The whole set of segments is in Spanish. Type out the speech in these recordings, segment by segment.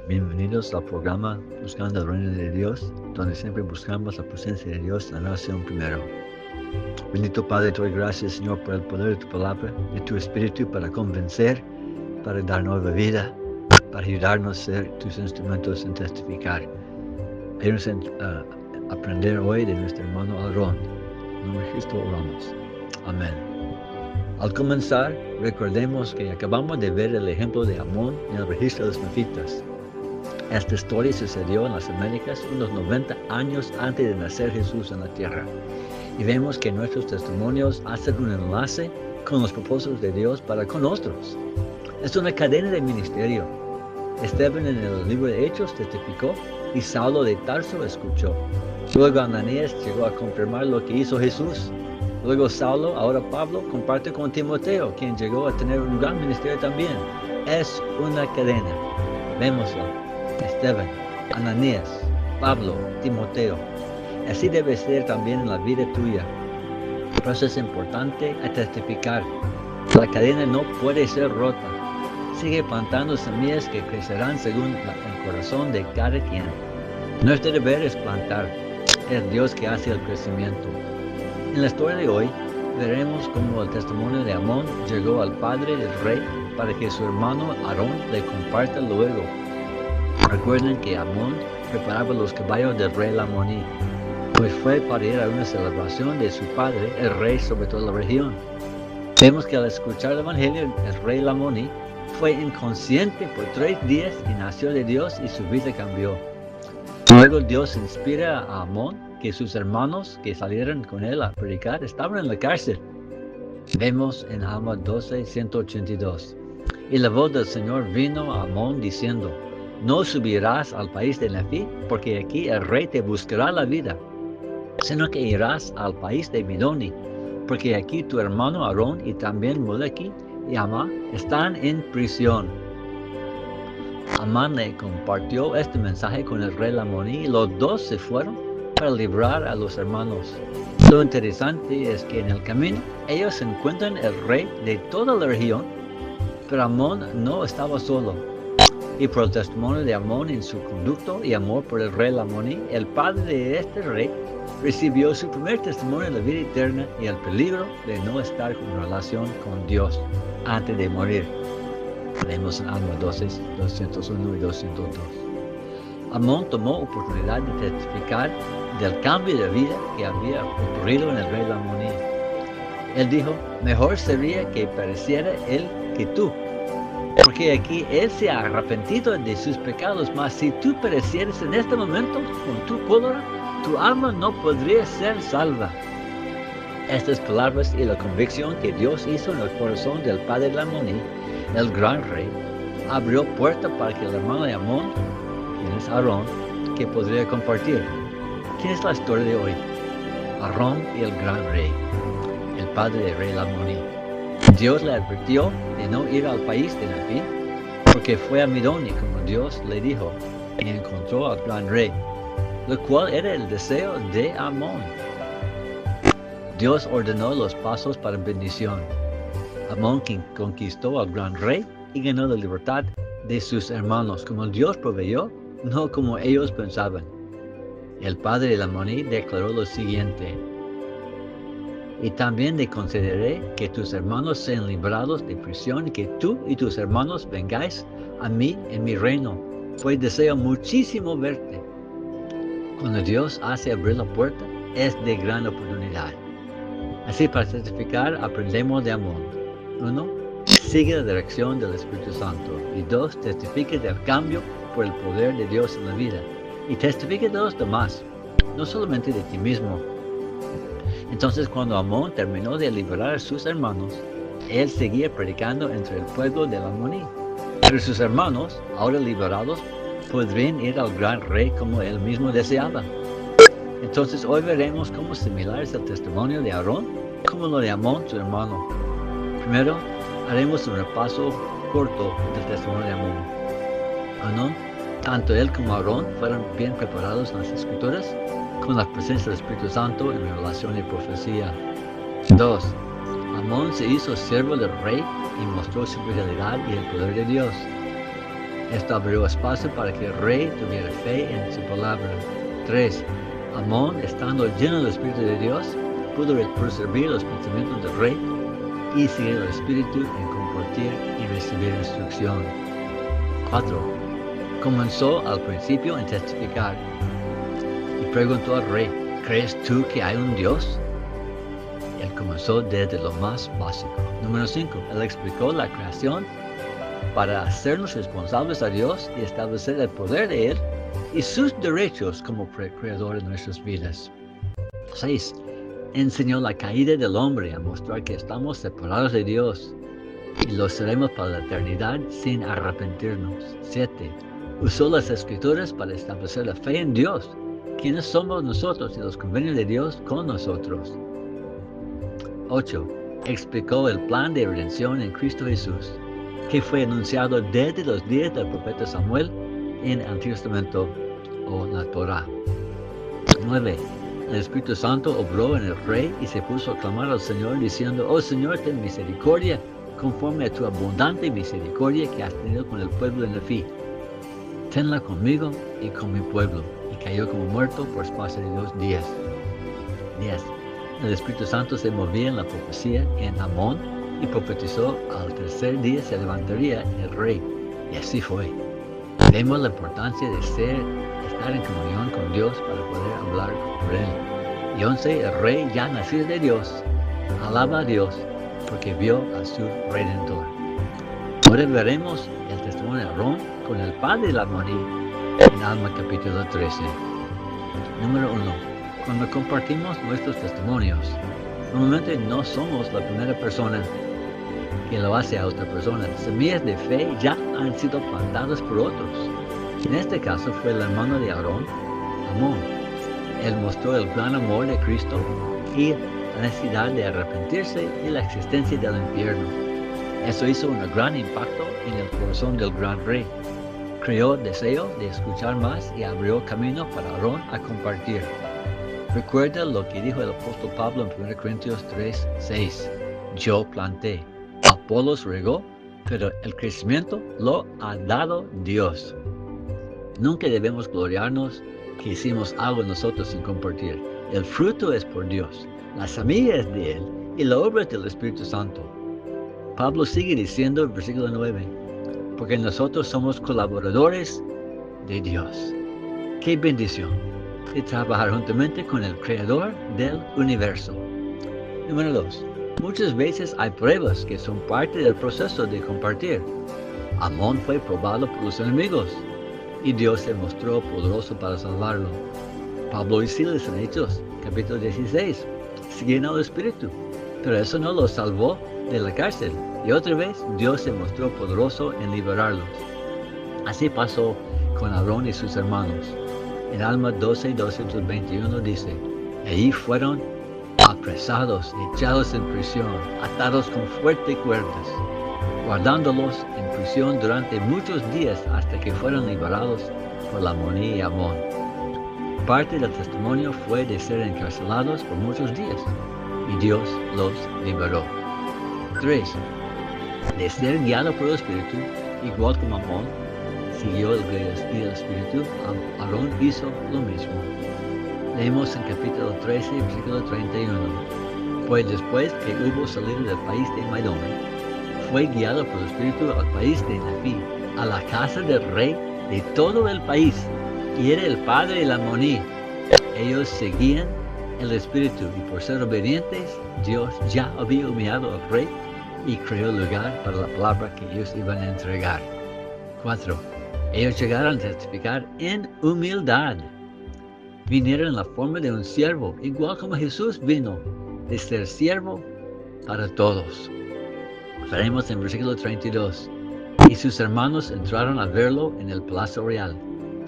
Bienvenidos al programa Buscando el Reino de Dios, donde siempre buscamos la presencia de Dios en la nación primero. Bendito Padre, te doy gracias, Señor, por el poder de tu palabra, de tu espíritu para convencer, para dar nueva vida, para ayudarnos a ser tus instrumentos en testificar. Ayúdanos a aprender hoy de nuestro hermano Aarón. En nombre de Cristo oramos. Amén. Al comenzar, recordemos que acabamos de ver el ejemplo de Amón en el registro de los nefitas. Esta historia sucedió en las Américas unos 90 años antes de nacer Jesús en la tierra. Y vemos que nuestros testimonios hacen un enlace con los propósitos de Dios para con nosotros. Es una cadena de ministerio. Esteban en el libro de Hechos testificó y Saulo de Tarso escuchó. Luego Ananías llegó a confirmar lo que hizo Jesús. Luego Saulo, ahora Pablo, comparte con Timoteo, quien llegó a tener un gran ministerio también. Es una cadena. Vémoslo. Esteban, Ananías, Pablo, Timoteo. Así debe ser también en la vida tuya. Por eso es importante testificar. La cadena no puede ser rota. Sigue plantando semillas que crecerán según el corazón de cada quien. Nuestro deber es plantar. Es Dios que hace el crecimiento. En la historia de hoy, veremos cómo el testimonio de Amón llegó al padre del rey para que su hermano Aarón le comparta luego. Recuerden que Amón preparaba los caballos del rey Lamoní, pues fue para ir a una celebración de su padre, el rey sobre toda la región. Vemos que al escuchar el evangelio, el rey Lamoní fue inconsciente por 3 días y nació de Dios y su vida cambió. Luego Dios inspira a Amón que sus hermanos que salieron con él a predicar estaban en la cárcel. Vemos en Alma 12, 182. Y la voz del Señor vino a Amón diciendo: no subirás al país de Nefí, porque aquí el rey te buscará la vida, sino que irás al país de Midoni, porque aquí tu hermano Aarón y también Molequi y Amá están en prisión. Amán le compartió este mensaje con el rey Lamoní y los dos se fueron para librar a los hermanos. Lo interesante es que en el camino ellos encuentran el rey de toda la región, pero Amón no estaba solo. Y por el testimonio de Amón en su conducto y amor por el rey Lamoní, el padre de este rey recibió su primer testimonio de la vida eterna y el peligro de no estar en relación con Dios antes de morir. Leemos en Alma 12, 201 y 202. Amón tomó oportunidad de testificar del cambio de vida que había ocurrido en el rey Lamoní. Él dijo: mejor sería que pereciera él que tú, porque aquí él se ha arrepentido de sus pecados, mas si tú perecieras en este momento con tu cólera, tu alma no podría ser salva. Estas palabras y la convicción que Dios hizo en el corazón del padre Lamoní, el gran rey, abrió puerta para que el hermano de Amón, quien es Aarón, que podría compartir. ¿Quién es la historia de hoy? Aarón y el gran rey, el padre del rey Lamoní. Dios le advirtió de no ir al país de Nefí, porque fue a Midoni como Dios le dijo, y encontró al gran rey, lo cual era el deseo de Amón. Dios ordenó los pasos para bendición. Amón conquistó al gran rey y ganó la libertad de sus hermanos, como Dios proveyó, no como ellos pensaban. El padre de Lamoní declaró lo siguiente: y también te concederé que tus hermanos sean librados de prisión y que tú y tus hermanos vengáis a mí en mi reino, pues deseo muchísimo verte. Cuando Dios hace abrir la puerta, es de gran oportunidad. Así, para testificar, aprendemos de Amón. 1. Sigue la dirección del Espíritu Santo. Y 2. Testifique del cambio por el poder de Dios en la vida. Y testifique de los demás, no solamente de ti mismo. Entonces, cuando Amón terminó de liberar a sus hermanos, él seguía predicando entre el pueblo de Lamoní. Pero sus hermanos, ahora liberados, podrían ir al gran rey como él mismo deseaba. Entonces, hoy veremos cómo similar es el testimonio de Aarón como lo de Amón, su hermano. Primero, haremos un repaso corto del testimonio de Amón. Tanto él como Aarón fueron bien preparados en las Escrituras, con la presencia del Espíritu Santo en revelación y profecía. 2. Amón se hizo siervo del rey y mostró su fidelidad y el poder de Dios. Esto abrió espacio para que el rey tuviera fe en su palabra. 3. Amón, estando lleno del Espíritu de Dios, pudo percibir los pensamientos del rey y seguir el Espíritu en compartir y recibir instrucción. 4. Comenzó al principio en testificar y preguntó al rey, ¿crees tú que hay un Dios? Él comenzó desde lo más básico. Número 5. Él explicó la creación para hacernos responsables a Dios y establecer el poder de Él y sus derechos como creador de nuestras vidas. 6. Enseñó la caída del hombre a mostrar que estamos separados de Dios y lo seremos para la eternidad sin arrepentirnos. 7. Usó las Escrituras para establecer la fe en Dios. ¿Quiénes somos nosotros y los convenios de Dios con nosotros? 8. Explicó el plan de redención en Cristo Jesús, que fue anunciado desde los días del profeta Samuel en el Antiguo Testamento o la Torá. 9. El Espíritu Santo obró en el rey y se puso a clamar al Señor diciendo, oh Señor, ten misericordia, conforme a tu abundante misericordia que has tenido con el pueblo de Nefi. Tenla conmigo y con mi pueblo. Y cayó como muerto por espacio de 2 días. 10. El Espíritu Santo se movía en la profecía en Amón y profetizó al tercer día se levantaría el rey. Y así fue. Vemos la importancia de estar en comunión con Dios para poder hablar con Él. Y 11. El rey ya nacido de Dios alaba a Dios porque vio a su Redentor. Ahora veremos el testimonio de Aarón con el padre de la Morí en Alma capítulo 13. Número 1. Cuando compartimos nuestros testimonios, normalmente no somos la primera persona que lo hace a otra persona. Semillas de fe ya han sido plantadas por otros. En este caso fue el hermano de Aarón, Amón. Él mostró el gran amor de Cristo y la necesidad de arrepentirse de la existencia del infierno. Eso hizo un gran impacto en el corazón del gran rey. Creó deseo de escuchar más y abrió camino para Aarón a compartir. Recuerda lo que dijo el apóstol Pablo en 1 Corintios 3:6. Yo planté, Apolos regó, pero el crecimiento lo ha dado Dios. Nunca debemos gloriarnos que hicimos algo nosotros sin compartir. El fruto es por Dios, la semilla es de Él y la obra es del Espíritu Santo. Pablo sigue diciendo en versículo 9, porque nosotros somos colaboradores de Dios. ¡Qué bendición! De trabajar juntamente con el Creador del universo. Número 2. Muchas veces hay pruebas que son parte del proceso de compartir. Amón fue probado por los enemigos y Dios se mostró poderoso para salvarlo. Pablo y Silas en Hechos, capítulo 16, siguen al Espíritu, pero eso no los salvó de la cárcel. Y otra vez Dios se mostró poderoso en liberarlos. Así pasó con Aarón y sus hermanos. En Alma 12:221 dice, allí fueron apresados, echados en prisión, atados con fuertes cuerdas, guardándolos en prisión durante muchos días hasta que fueron liberados por la Moní y Amón. Parte del testimonio fue de ser encarcelados por muchos días, y Dios los liberó. 3. De ser guiado por el Espíritu, igual como Amón siguió el Espíritu, Aarón hizo lo mismo. Leemos en capítulo 13, versículo 31. Pues después que hubo salido del país de Maidón, fue guiado por el Espíritu al país de Nefi, a la casa del rey de todo el país, y era el padre de la Moní. Ellos seguían el Espíritu, y por ser obedientes, Dios ya había humillado al rey y creó lugar para la palabra que ellos iban a entregar. 4. Ellos llegaron a testificar en humildad. Vinieron en la forma de un siervo, igual como Jesús vino, de ser siervo para todos. Veremos en versículo 32. Y sus hermanos entraron a verlo en el palacio real,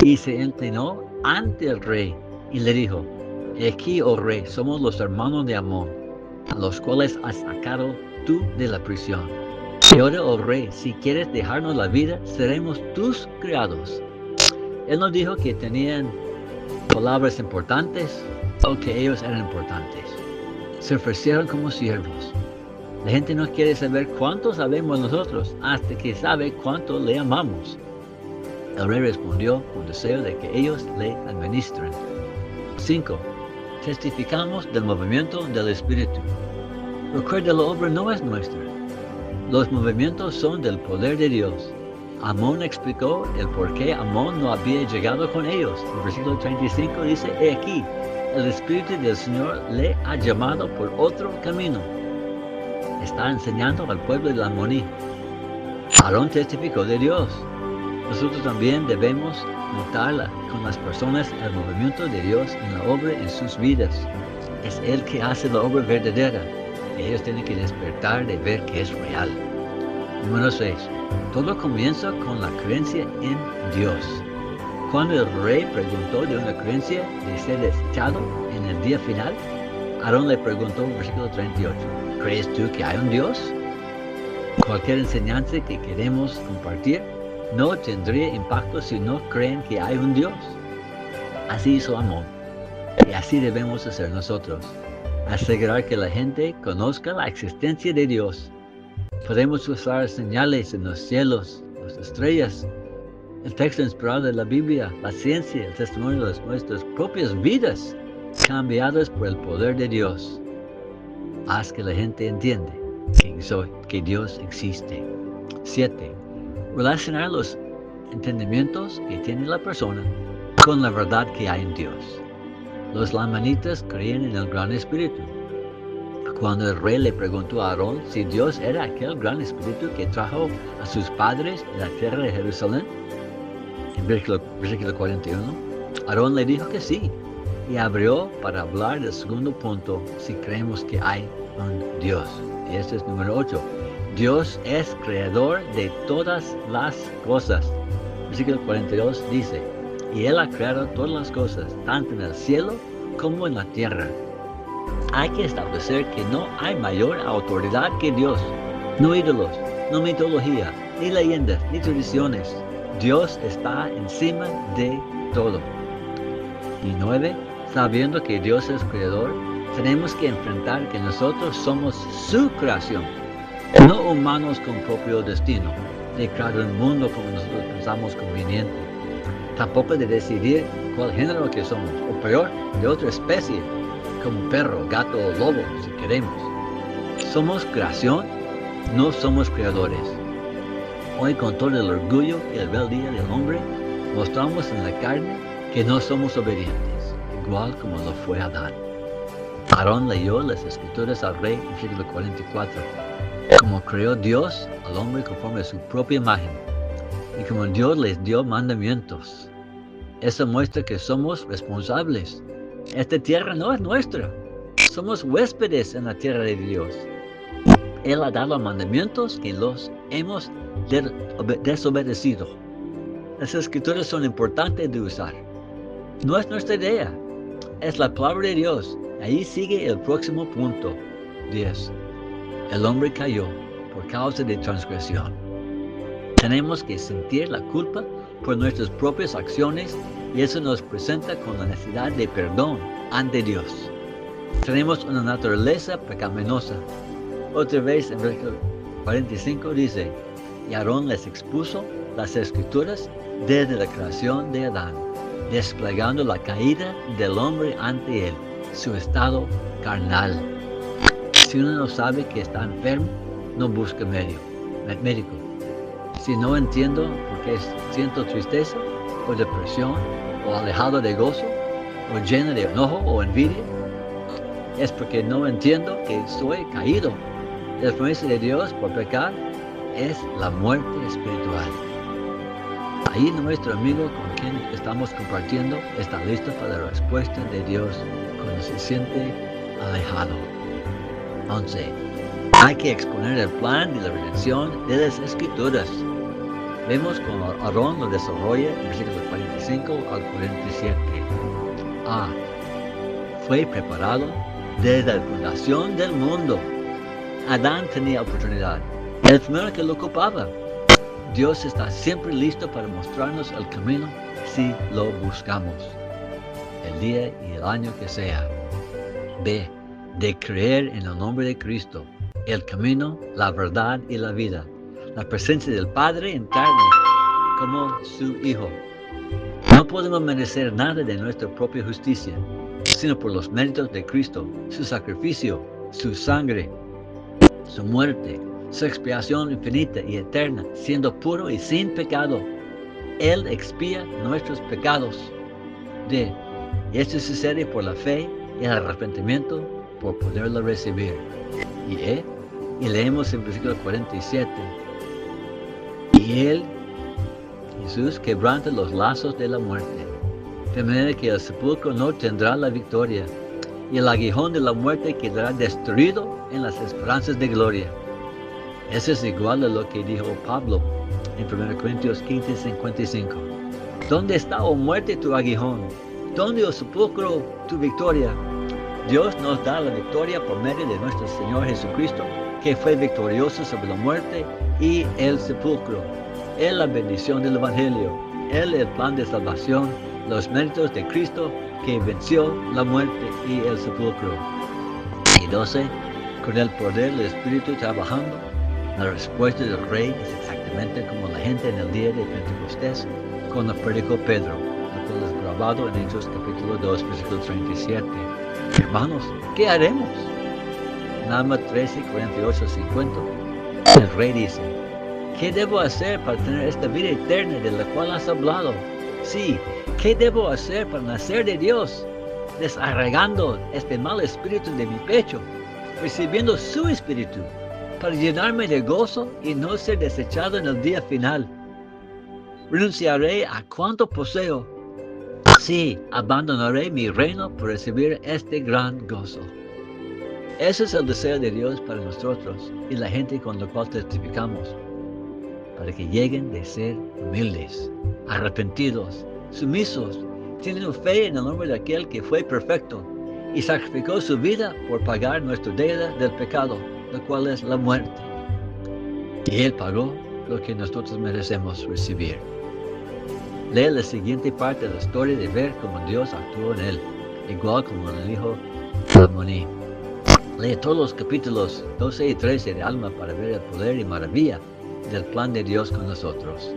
y se inclinó ante el rey, y le dijo, aquí, oh rey, somos los hermanos de Amón, a los cuales has sacado tú de la prisión. Y ahora, oh rey, si quieres dejarnos la vida, seremos tus criados. Él no dijo que tenían palabras importantes o que ellos eran importantes. Se ofrecieron como siervos. La gente no quiere saber cuánto sabemos nosotros hasta que sabe cuánto le amamos. El rey respondió con deseo de que ellos le administren. 5. Testificamos del movimiento del Espíritu. Recuerda, la obra no es nuestra. Los movimientos son del poder de Dios. Amón explicó el por qué Amón no había llegado con ellos. El versículo 35 dice, he aquí, el Espíritu del Señor le ha llamado por otro camino. Está enseñando al pueblo de Amoní. Aarón testificó de Dios. Nosotros también debemos notar con las personas el movimiento de Dios en la obra en sus vidas. Es Él que hace la obra verdadera. Ellos tienen que despertar de ver que es real. Número 6. Todo comienza con la creencia en Dios. Cuando el rey preguntó de una creencia de ser desechado en el día final, Aarón le preguntó en versículo 38, ¿crees tú que hay un Dios? Cualquier enseñanza que queremos compartir no tendría impacto si no creen que hay un Dios. Así hizo Amón, y así debemos hacer nosotros. Asegurar que la gente conozca la existencia de Dios. Podemos usar señales en los cielos, las estrellas, el texto inspirado de la Biblia, la ciencia, el testimonio de nuestras propias vidas, cambiadas por el poder de Dios. Haz que la gente entienda que Dios existe. 7. Relacionar los entendimientos que tiene la persona con la verdad que hay en Dios. Los lamanitas creían en el gran espíritu. Cuando el rey le preguntó a Aarón si Dios era aquel gran espíritu que trajo a sus padres de la tierra de Jerusalén, en versículo 41, Aarón le dijo que sí, y abrió para hablar del segundo punto, si creemos que hay un Dios. Y este es número 8. Dios es creador de todas las cosas. Versículo 42 dice, y Él ha creado todas las cosas, tanto en el cielo como en la tierra. Hay que establecer que no hay mayor autoridad que Dios. No ídolos, no mitología, ni leyendas, ni tradiciones. Dios está encima de todo. Y 9. Sabiendo que Dios es creador, tenemos que enfrentar que nosotros somos su creación, no humanos con propio destino, de crear un mundo como nosotros pensamos conveniente. Tampoco de decidir cuál género que somos, o peor, de otra especie, como perro, gato o lobo, si queremos. Somos creación, no somos creadores. Hoy, con todo el orgullo y el rebeldía del hombre, mostramos en la carne que no somos obedientes, igual como lo fue Adán. Aarón leyó las escrituras al rey en versículo 44. Como creó Dios al hombre conforme a su propia imagen, y como Dios les dio mandamientos. Eso muestra que somos responsables. Esta tierra no es nuestra. Somos huéspedes en la tierra de Dios. Él ha dado mandamientos que los hemos desobedecido. Las escrituras son importantes de usar. No es nuestra idea. Es la palabra de Dios. Ahí sigue el próximo punto. 10. El hombre cayó por causa de transgresión. Tenemos que sentir la culpa por nuestras propias acciones y eso nos presenta con la necesidad de perdón ante Dios. Tenemos una naturaleza pecaminosa. Otra vez en versículo 45 dice, y Aarón les expuso las escrituras desde la creación de Adán, desplegando la caída del hombre ante él, su estado carnal. Si uno no sabe que está enfermo, no busca médico. Si no entiendo por qué siento tristeza o depresión o alejado de gozo o lleno de enojo o envidia, es porque no entiendo que estoy caído. La promesa de Dios por pecar es la muerte espiritual. Ahí nuestro amigo con quien estamos compartiendo está listo para la respuesta de Dios cuando se siente alejado. 11. Hay que exponer el plan de la redención de las Escrituras. Vemos cómo Aarón lo desarrolla en versículos 45 al 47. A. Fue preparado desde la fundación del mundo. Adán tenía oportunidad. El primero que lo ocupaba. Dios está siempre listo para mostrarnos el camino si lo buscamos. El día y el año que sea. B. De creer en el nombre de Cristo, el camino, la verdad y la vida, la presencia del Padre en carne, como su Hijo. No podemos merecer nada de nuestra propia justicia, sino por los méritos de Cristo, su sacrificio, su sangre, su muerte, su expiación infinita y eterna, siendo puro y sin pecado. Él expía nuestros pecados. Y esto sucede por la fe y el arrepentimiento por poderlo recibir. Y leemos en versículo 47. Y Él, Jesús, quebranta los lazos de la muerte, de manera que el sepulcro no tendrá la victoria, y el aguijón de la muerte quedará destruido en las esperanzas de gloria. Eso es igual a lo que dijo Pablo en 1 Corintios 15, 55. ¿Dónde está, oh muerte, tu aguijón? ¿Dónde, oh sepulcro, tu victoria? Dios nos da la victoria por medio de nuestro Señor Jesucristo, que fue victorioso sobre la muerte y el sepulcro. Él la bendición del Evangelio, Él el plan de salvación, los méritos de Cristo que venció la muerte y el sepulcro. Y 12. Con el poder del Espíritu trabajando, la respuesta del Rey es exactamente como la gente en el día de Pentecostés, cuando predicó Pedro, lo cual es grabado en Hechos capítulo 2, versículo 37. Hermanos, ¿qué haremos? En Alma 13, 48, 50, el Rey dice: ¿qué debo hacer para tener esta vida eterna de la cual has hablado? Sí, ¿qué debo hacer para nacer de Dios? Desarraigando este mal espíritu de mi pecho, recibiendo su espíritu, para llenarme de gozo y no ser desechado en el día final. Renunciaré a cuanto poseo. Sí, abandonaré mi reino por recibir este gran gozo. Ese es el deseo de Dios para nosotros y la gente con la cual testificamos, para que lleguen de ser humildes, arrepentidos, sumisos, teniendo fe en el nombre de aquel que fue perfecto y sacrificó su vida por pagar nuestra deuda del pecado, la cual es la muerte. Y Él pagó lo que nosotros merecemos recibir. Lee la siguiente parte de la historia de ver cómo Dios actuó en él, igual como le dijo Salmoní. Lee todos los capítulos 12 y 13 de Alma para ver el poder y maravilla del plan de Dios con nosotros.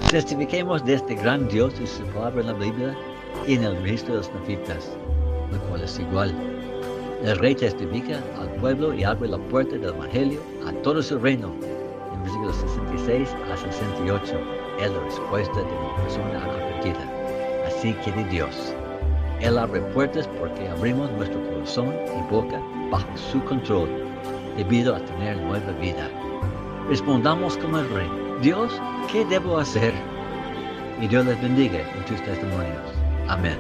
Testifiquemos de este gran Dios y su palabra en la Biblia y en el registro de los nefitas, lo cual es igual. El Rey testifica al pueblo y abre la puerta del Evangelio a todo su reino. En versículos 66 a 68 es la respuesta de una persona arrepentida. Así quiere Dios. Él abre puertas porque abrimos nuestro corazón y boca bajo su control, debido a tener nueva vida. Respondamos como el Rey: Dios, ¿qué debo hacer? Y Dios les bendiga en tus testimonios. Amén.